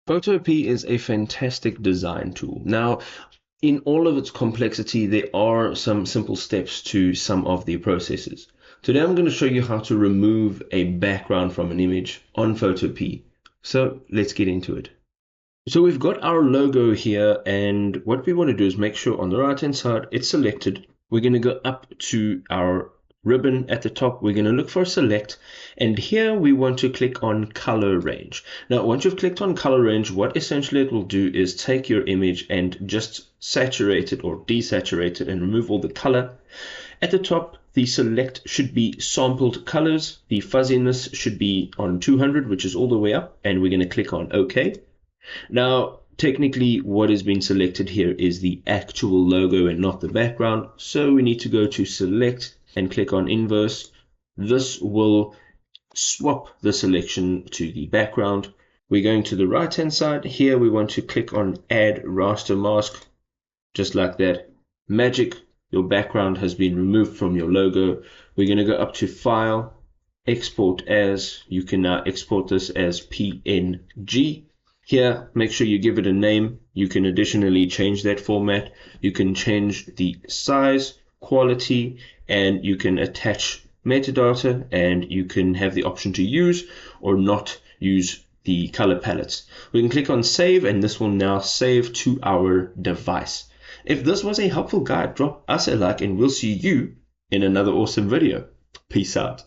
Photopea is a fantastic design tool. Now, in all of its complexity, there are some simple steps to some of the processes. Today I'm going to show you how to remove a background from an image on Photopea. So let's get into it. So we've got our logo here, and what we want to do is make sure on the right hand side it's selected. We're going to go up to our ribbon at the top. We're going to look for select, and here we want to click on color range. Now once you've clicked on color range, what essentially it will do is take your image and just saturate it or desaturate it and remove all the color. At the top, the select should be sampled colors. The fuzziness should be on 200, which is all the way up, and we're going to click on OK. Now, technically what is being selected here is the actual logo and not the background. So we need to go to select and click on inverse. This will swap the selection to the background. We're going to the right hand side. Here we want to click on add raster mask, just like that. Magic, your background has been removed from your logo. We're going to go up to file, export as. You can now export this as PNG. Here, make sure you give it a name. You can additionally change that format. You can change the size, quality, and you can attach metadata, and you can have the option to use or not use the color palettes. We can click on save, and this will now save to our device. If this was a helpful guide, drop us a like, and we'll see you in another awesome video. Peace out.